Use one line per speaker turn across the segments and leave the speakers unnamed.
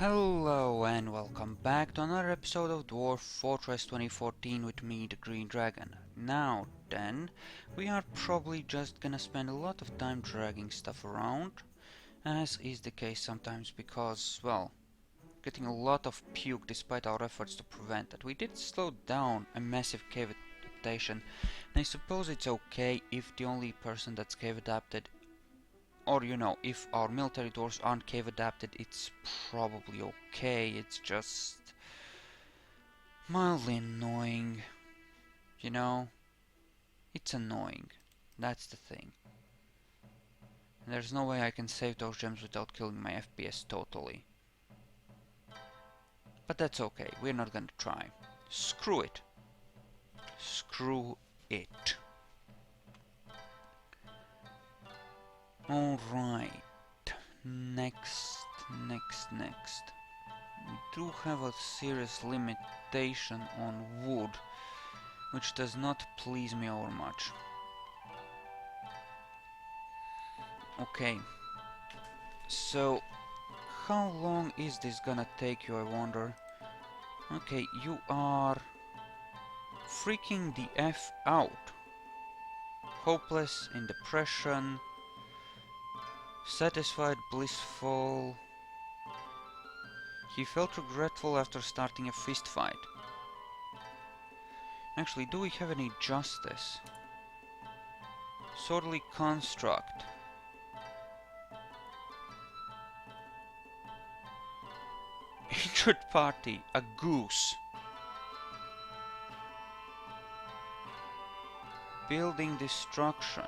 Hello and welcome back to another episode of Dwarf Fortress 2014 with me, the Green Dragon. Now then, we are probably just gonna spend a lot of time dragging stuff around, as is the case sometimes because, well, getting a lot of puke despite our efforts to prevent it. We did slow down a massive cave adaptation, and I suppose it's okay if the only person that's cave adapted, or you know, if our military dwarves aren't cave adapted, it's probably okay. It's just mildly annoying, you know? It's annoying. That's the thing. And there's no way I can save those gems without killing my FPS totally. But that's okay, we're not gonna try. Screw it. Screw it. Alright. Next. We do have a serious limitation on wood, which does not please me over much. Okay, so how long is this gonna take you, I wonder? Okay, you are freaking the F out. Hopeless, in depression, satisfied, blissful. He felt regretful after starting a fist fight. Actually, do we have any justice? Swordly construct. Injured party, a goose. Building destruction.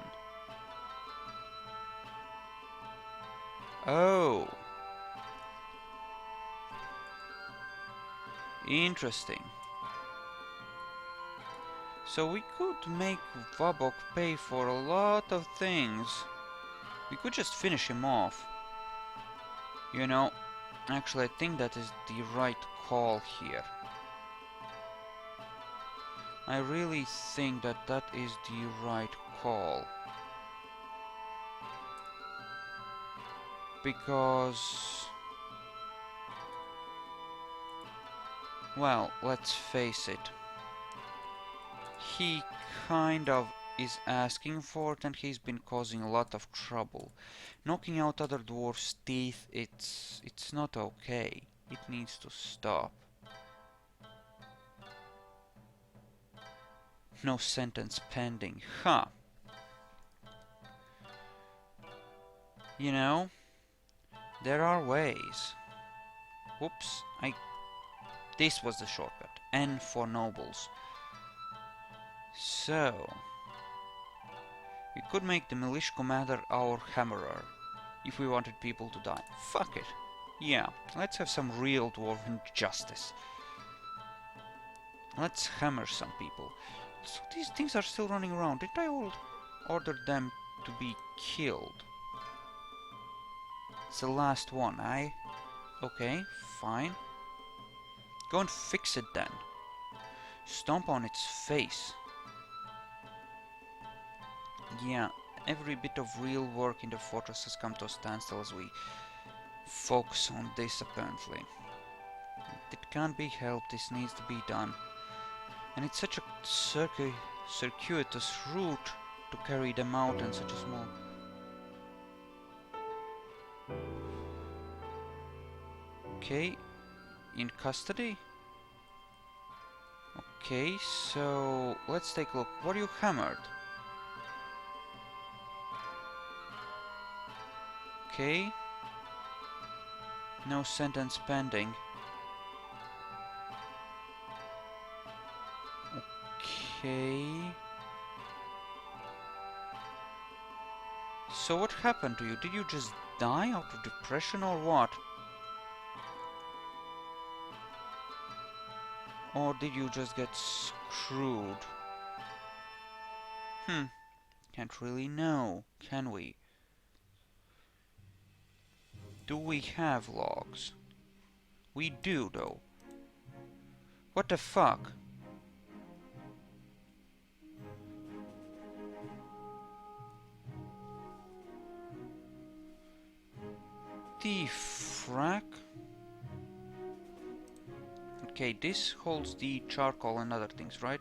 Oh. Interesting. So we could make Vabok pay for a lot of things. We could just finish him off. You know, actually I think that is the right call here. I really think that that is the right call. Because, well, let's face it. He kind of is asking for it and he's been causing a lot of trouble. Knocking out other dwarfs' teeth, it's not okay. It needs to stop. No sentence pending. Huh. You know, there are ways. Whoops, this was the shortcut. N for nobles. So, we could make the militia commander our hammerer, if we wanted people to die. Fuck it. Yeah, let's have some real dwarven justice. Let's hammer some people. So these things are still running around. Did I order them to be killed? It's the last one, Okay, fine. Go and fix it then. Stomp on its face. Yeah, every bit of real work in the fortress has come to a standstill as we focus on this, apparently. It can't be helped, this needs to be done. And it's such a circuitous route to carry them out in such a small... Okay, in custody? Okay, so let's take a look. What are you hammered? Okay. No sentence pending. Okay. So what happened to you? Did you just die out of depression or what? Or did you just get screwed? Can't really know, can we? Do we have logs? We do, though. What the fuck? The frack? Okay, this holds the charcoal and other things, right?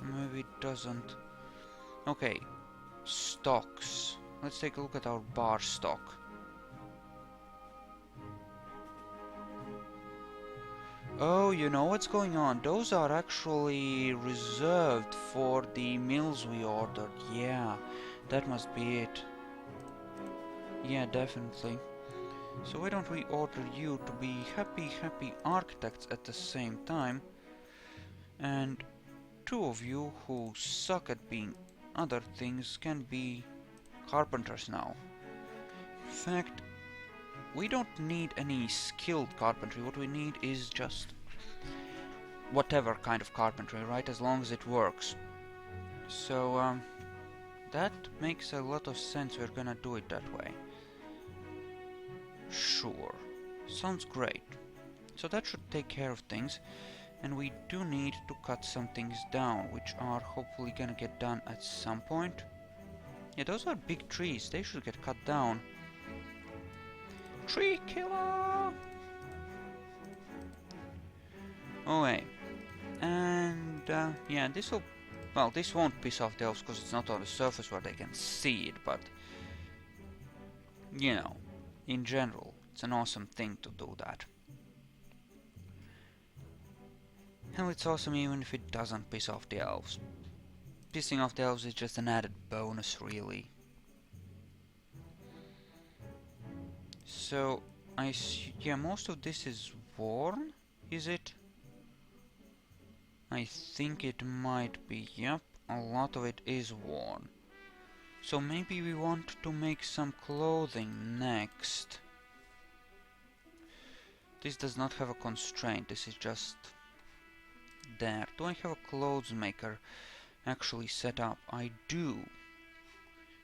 Maybe it doesn't. Okay, stocks. Let's take a look at our bar stock. Oh, you know what's going on? Those are actually reserved for the meals we ordered. Yeah, that must be it. Yeah, definitely. So why don't we order you to be happy architects at the same time, and two of you who suck at being other things can be carpenters now. In fact, we don't need any skilled carpentry. What we need is just whatever kind of carpentry, right? As long as it works. So, that makes a lot of sense. We're gonna do it that way. Sure. Sounds great. So that should take care of things. And we do need to cut some things down, which are hopefully gonna get done at some point. Yeah, those are big trees. They should get cut down. Tree killer! Okay. And, yeah, this will... Well, this won't piss off the elves because it's not on the surface where they can see it, but... You know, in general, it's an awesome thing to do that. Hell, it's awesome even if it doesn't piss off the elves. Pissing off the elves is just an added bonus, really. So, yeah, most of this is worn, is it? I think it might be, yep, a lot of it is worn. So maybe we want to make some clothing next. This does not have a constraint, this is just there. Do I have a clothes maker actually set up? I do.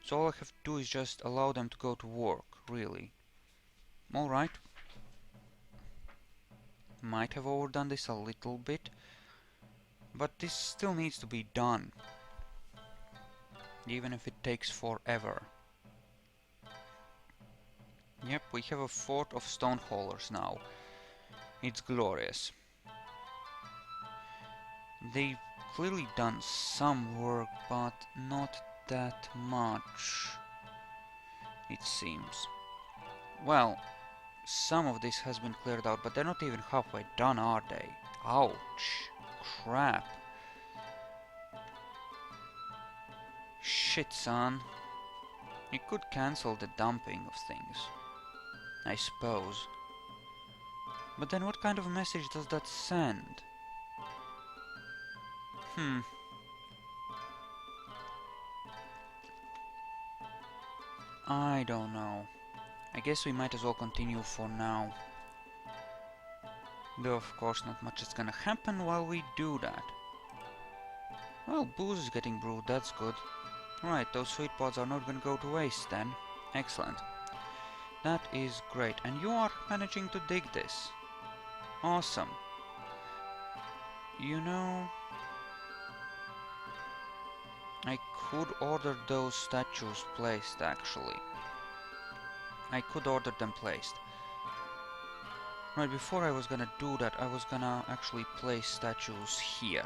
So all I have to do is just allow them to go to work, really. Alright. Might have overdone this a little bit, but this still needs to be done. Even if it takes forever. Yep, we have a fort of stone haulers now. It's glorious. They've clearly done some work, but not that much, it seems. Well, some of this has been cleared out, but they're not even halfway done, are they? Ouch. Crap. Shit, son. You could cancel the dumping of things, I suppose. But then what kind of message does that send? I don't know. I guess we might as well continue for now. Though of course not much is gonna happen while we do that. Well, booze is getting brewed, that's good. Right, those sweet pods are not gonna go to waste then. Excellent. That is great. And you are managing to dig this. Awesome. You know, I could order those statues placed, actually. I could order them placed. Right, before I was gonna do that, I was gonna actually place statues here.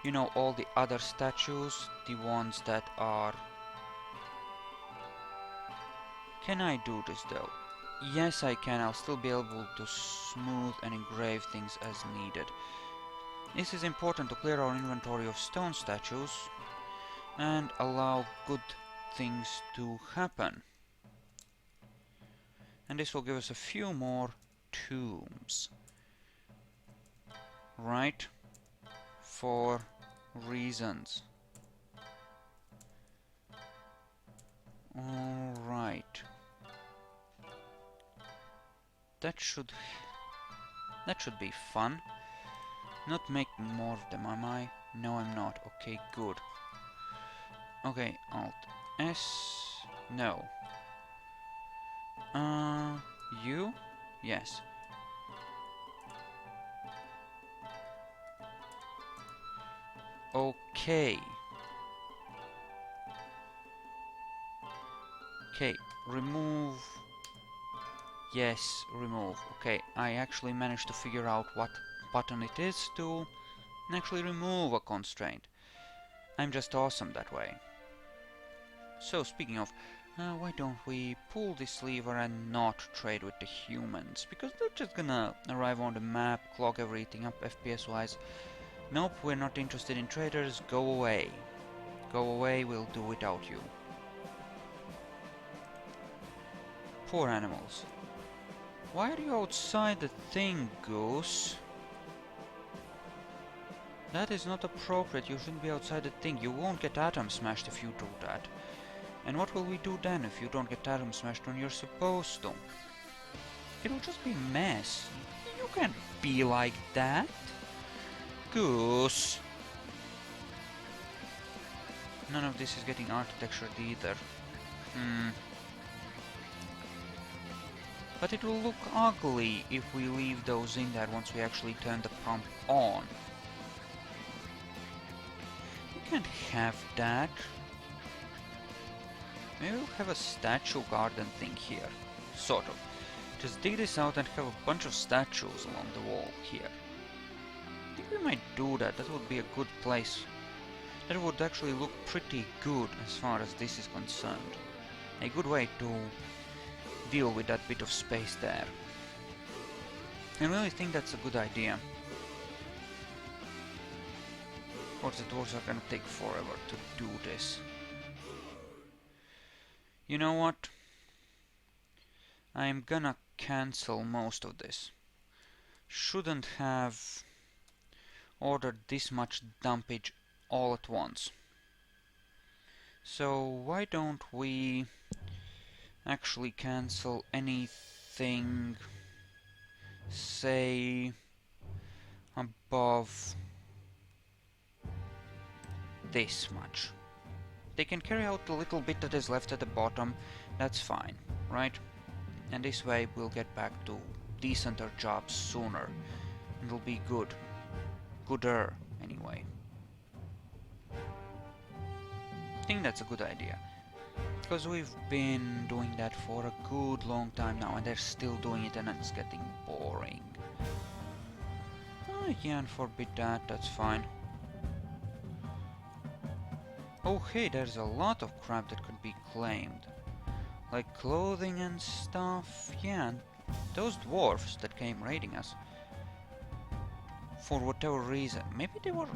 You know, all the other statues, the ones that are... Can I do this though? Yes, I can. I'll still be able to smooth and engrave things as needed. This is important to clear our inventory of stone statues and allow good things to happen. And this will give us a few more tombs. Right? For reasons. Alright. That should be fun. Not making more of them, am I? No, I'm not. Okay, good. Okay, Alt S. No. You? Yes. Okay. Okay, remove Yes, remove. Okay, I actually managed to figure out what button it is to actually remove a constraint. I'm just awesome that way. So, speaking of, why don't we pull this lever and not trade with the humans? Because they're just gonna arrive on the map, clog everything up FPS-wise. Nope, we're not interested in traders, go away. Go away, we'll do without you. Poor animals. Why are you outside the thing, Goose? That is not appropriate, you shouldn't be outside the thing. You won't get atom smashed if you do that. And what will we do then if you don't get atom smashed when you're supposed to? It'll just be a mess. You can't be like that. Goose. None of this is getting architectured either. But it will look ugly if we leave those in there once we actually turn the pump on. You can't have that. Maybe we'll have a statue garden thing here. Sort of. Just dig this out and have a bunch of statues along the wall here. I think we might do that. That would be a good place. That would actually look pretty good as far as this is concerned. A good way to deal with that bit of space there. I really think that's a good idea. Of course, the dwarves are gonna take forever to do this. You know what? I'm gonna cancel most of this. Shouldn't have ordered this much dumpage all at once. So why don't we actually cancel anything, say, above this much. They can carry out the little bit that is left at the bottom, that's fine, right? And this way we'll get back to decenter jobs sooner. It'll be good. Gooder, anyway. I think that's a good idea. Because we've been doing that for a good long time now, and they're still doing it, and it's getting boring. Yeah, and forbid that, that's fine. Oh hey, there's a lot of crap that could be claimed. Like clothing and stuff, yeah, and those dwarfs that came raiding us. For whatever reason, maybe they were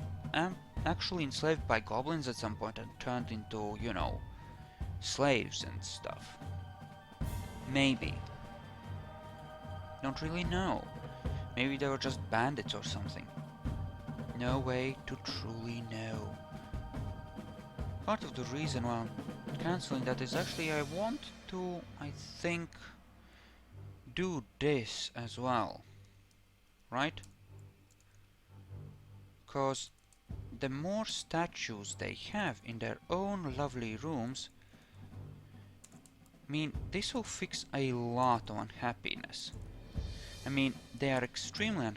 actually enslaved by goblins at some point and turned into, you know, slaves and stuff. Maybe. Don't really know. Maybe they were just bandits or something. No way to truly know. Part of the reason why I'm cancelling that is actually I want to, I think, do this as well. Right? Because the more statues they have in their own lovely rooms, I mean, this will fix a lot of unhappiness. I mean, they are extremely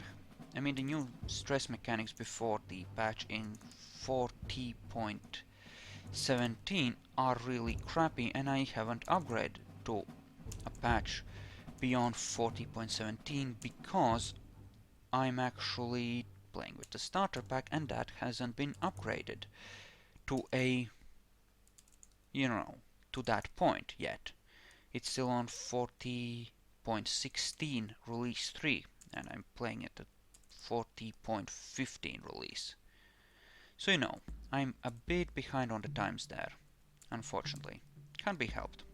I mean, the new stress mechanics before the patch in 40.17 are really crappy, and I haven't upgraded to a patch beyond 40.17 because I'm actually playing with the starter pack, and that hasn't been upgraded to a, you know, to that point yet. It's still on 40.16 release 3, and I'm playing it at 40.15 release. So you know, I'm a bit behind on the times there, unfortunately. Can't be helped.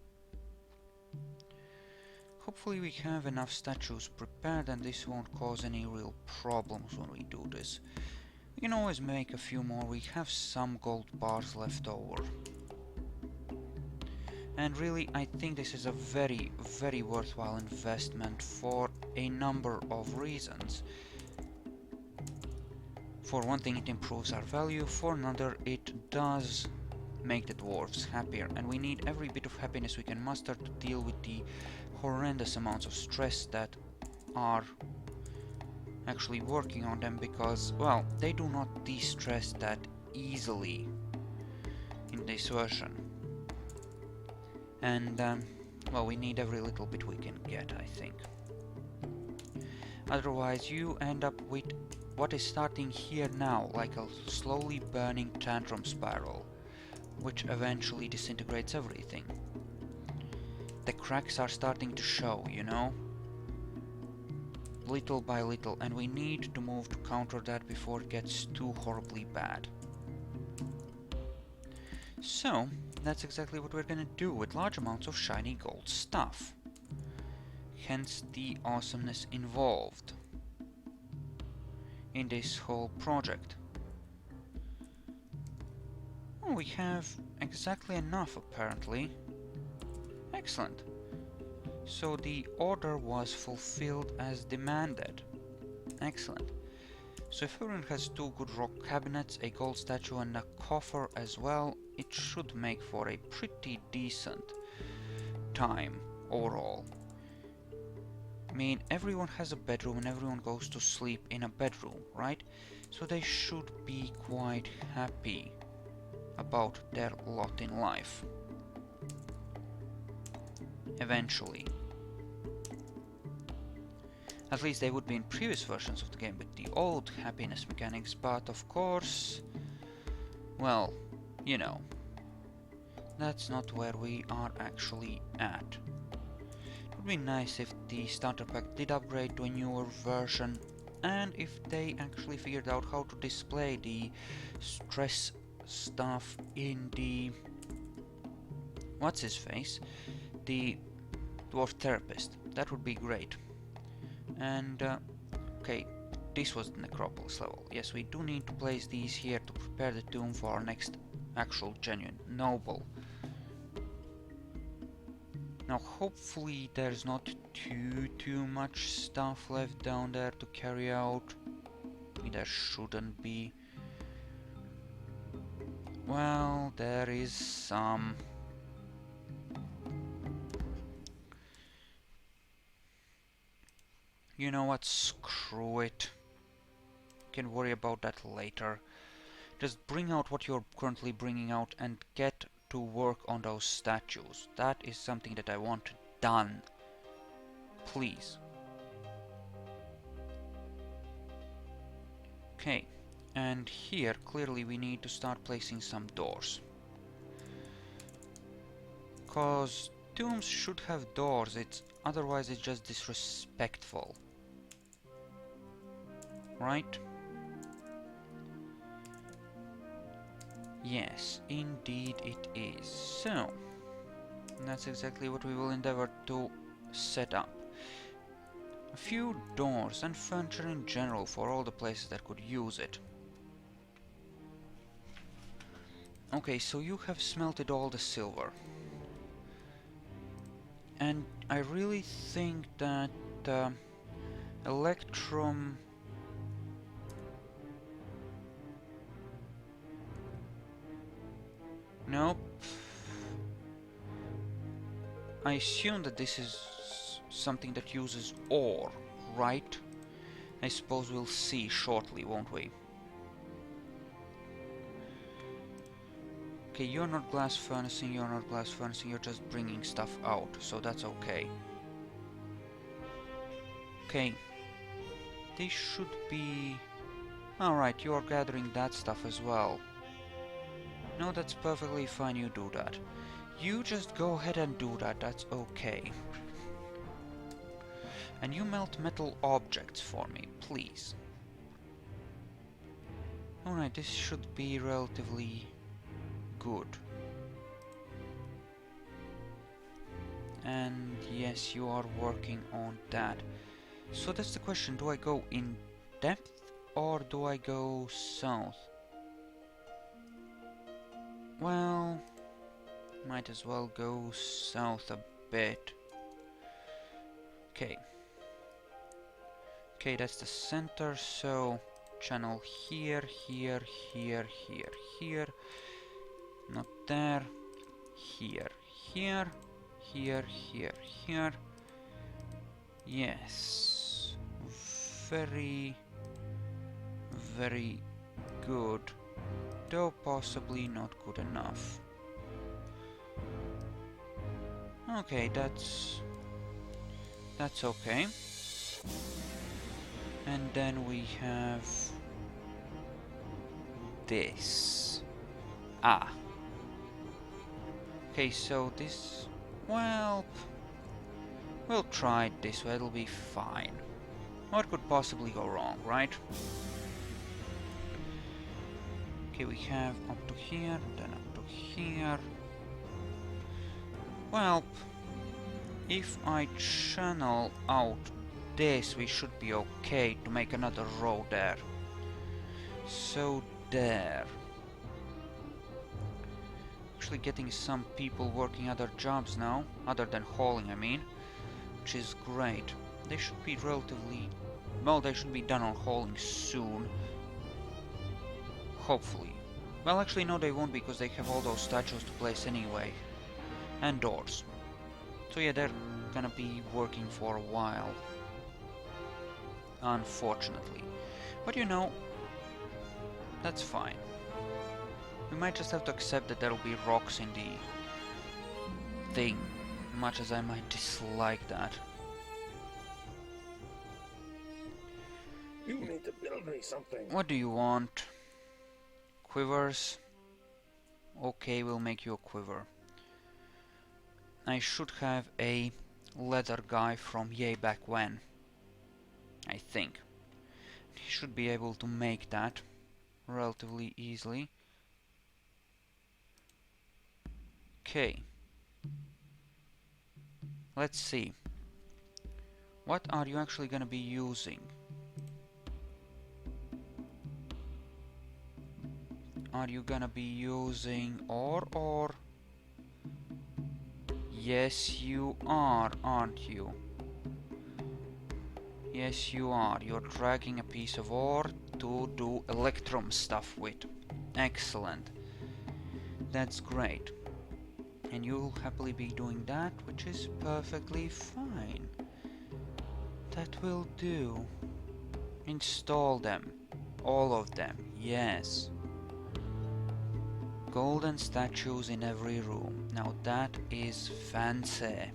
Hopefully we have enough statues prepared and this won't cause any real problems when we do this. We can always make a few more, we have some gold bars left over. And really, I think this is a very, very worthwhile investment for a number of reasons. For one thing, it improves our value, for another, it does make the dwarves happier, and we need every bit of happiness we can muster to deal with the horrendous amounts of stress that are actually working on them, because, well, they do not de-stress that easily in this version. And Well, we need every little bit we can get, I think. Otherwise, you end up with what is starting here now, like a slowly burning tantrum spiral, which eventually disintegrates everything. The cracks are starting to show, you know? Little by little, and we need to move to counter that before it gets too horribly bad. So, that's exactly what we're gonna do with large amounts of shiny gold stuff. Hence the awesomeness involved in this whole project. Oh, we have exactly enough, apparently. Excellent. So the order was fulfilled as demanded. Excellent. So if everyone has 2 good rock cabinets, a gold statue and a coffer as well, it should make for a pretty decent time overall. I mean, everyone has a bedroom and everyone goes to sleep in a bedroom, right? So they should be quite happy about their lot in life. Eventually. At least they would be in previous versions of the game with the old happiness mechanics, but of course, well, you know, that's not where we are actually at. It would be nice if the starter pack did upgrade to a newer version, and if they actually figured out how to display the stress stuff in the... what's his face? The dwarf therapist. That would be great. And, okay, this was the necropolis level. Yes, we do need to place these here to prepare the tomb for our next actual genuine noble. Now, hopefully there's not too much stuff left down there to carry out. I mean, there shouldn't be. Well, there is some. You know what? Screw it. Can worry about that later. Just bring out what you're currently bringing out and get to work on those statues. That is something that I want done. Please. Okay. And here, clearly we need to start placing some doors. Cause tombs should have doors, otherwise it's just disrespectful. Right? Yes, indeed it is. So, that's exactly what we will endeavor to set up. A few doors and furniture in general for all the places that could use it. Okay, so you have smelted all the silver. And I really think that Electrum... Nope. I assume that this is something that uses ore, right? I suppose we'll see shortly, won't we? Okay, you're not glass furnacing, you're just bringing stuff out, so that's okay. Okay. They should be... Alright, you're gathering that stuff as well. No, that's perfectly fine, you do that. You just go ahead and do that, that's okay. And you melt metal objects for me, please. Alright, this should be relatively good. And yes, you are working on that. So that's the question, do I go in depth or do I go south? Well, might as well go south a bit. Okay. Okay, that's the center, so channel here, here, here, here, here. Not there. Here, here, here, here, here. Yes. Very, very good. Though possibly not good enough. Okay, that's okay. And then we have this. Ah. Okay, so this, well, we'll try it this way, it'll be fine. What could possibly go wrong, right? Okay, we have up to here, then up to here. Well, if I channel out this, we should be okay to make another row there. So there. Actually getting some people working other jobs now, other than hauling, I mean, which is great. They should be relatively, well, they should be done on hauling soon. Hopefully. Well, actually no, they won't, because they have all those statues to place anyway. And doors. So yeah, they're gonna be working for a while. Unfortunately. But you know, that's fine. We might just have to accept that there'll be rocks in the thing, much as I might dislike that.
You need to build me something.
What do you want? Quivers? Okay, we'll make you a quiver. I should have a leather guy from Yay Back When. I think. He should be able to make that relatively easily. Okay. Let's see. What are you actually gonna be using? Are you gonna be using ore or? Yes, you are, aren't you? Yes, you are. You're dragging a piece of ore to do electrum stuff with. Excellent. That's great. And you'll happily be doing that, which is perfectly fine. That will do. Install them. All of them. Yes. Golden statues in every room. Now that is fancy.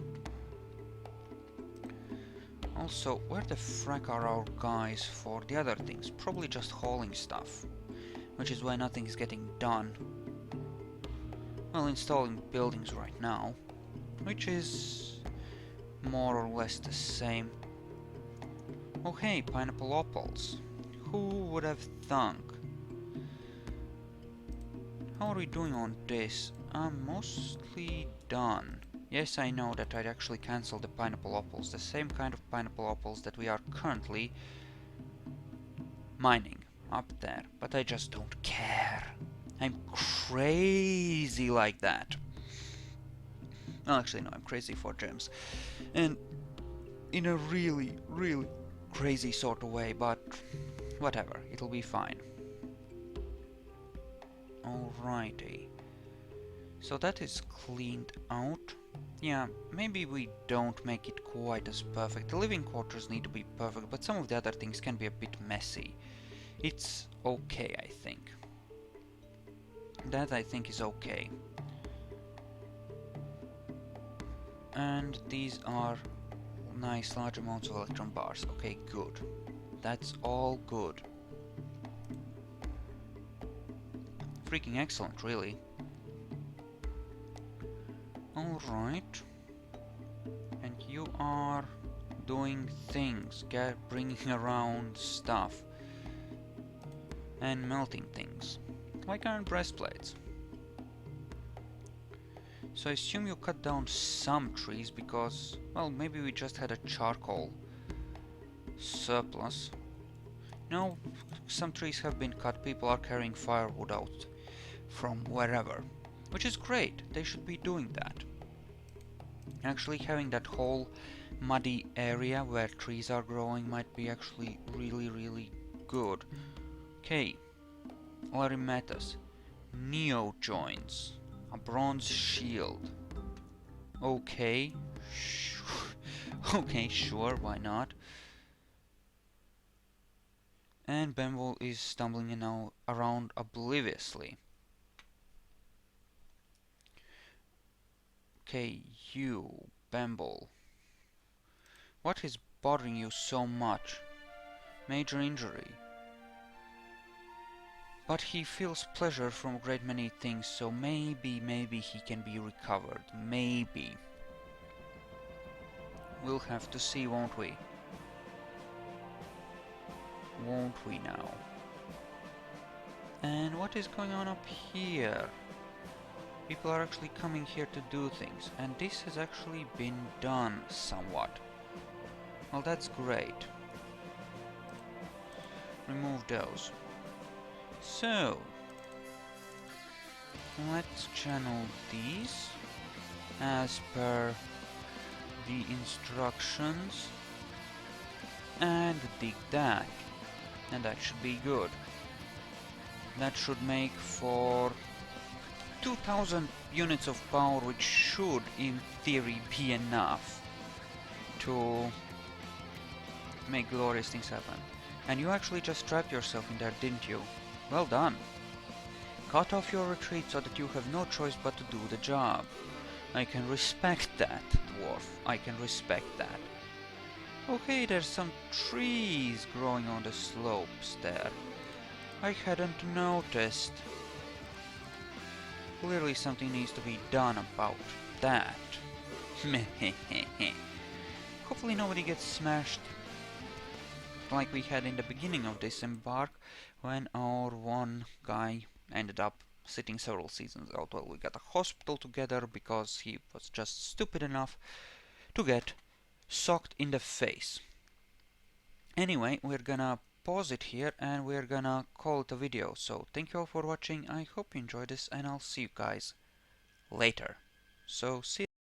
Also, where the frack are our guys for the other things? Probably just hauling stuff. Which is why nothing's getting done. Well, installing buildings right now. Which is more or less the same. Oh hey, pineapple apples. Who would have thunk? How are we doing on this? I'm mostly done. Yes, I know that I'd actually cancel the pineapple apples, the same kind of pineapple apples that we are currently mining up there, but I just don't care. I'm crazy like that. Well, actually no, I'm crazy for gems. And in a really, really crazy sort of way, but whatever, it'll be fine. Alrighty. So that is cleaned out. Yeah, maybe we don't make it quite as perfect. The living quarters need to be perfect, but some of the other things can be a bit messy. It's okay, I think. That, I think, is okay. And these are nice large amounts of electron bars. Okay, good. That's all good. Freaking excellent, really. Alright. And you are doing things, bringing around stuff. And melting things. Like iron breastplates. So I assume you cut down some trees because, well, maybe we just had a charcoal surplus. No, some trees have been cut. People are carrying firewood out from wherever. Which is great. They should be doing that. Actually having that whole muddy area where trees are growing might be actually really, really good. Okay. Larimetas. Neo joints. A bronze shield. Okay. Okay, sure, why not? And Bamble is stumbling now around obliviously. Okay, you, Bamble. What is bothering you so much? Major injury. But he feels pleasure from a great many things, so maybe he can be recovered. Maybe. We'll have to see, won't we? Won't we now? And what is going on up here? People are actually coming here to do things, and this has actually been done somewhat. Well, that's great. Remove those. So, let's channel these as per the instructions and dig that. And that should be good. That should make for 2000 units of power, which should, in theory, be enough to make glorious things happen. And you actually just trapped yourself in there, didn't you? Well done. Cut off your retreat so that you have no choice but to do the job. I can respect that, Dwarf. I can respect that. Okay, there's some trees growing on the slopes there. I hadn't noticed. Clearly something needs to be done about that. Hopefully nobody gets smashed like we had in the beginning of this Embark, when our one guy ended up sitting several seasons out. Well, we got a hospital together because he was just stupid enough to get socked in the face. Anyway, we're gonna pause it here and we're gonna call it a video. So thank you all for watching. I hope you enjoyed this, and I'll see you guys later. So see you.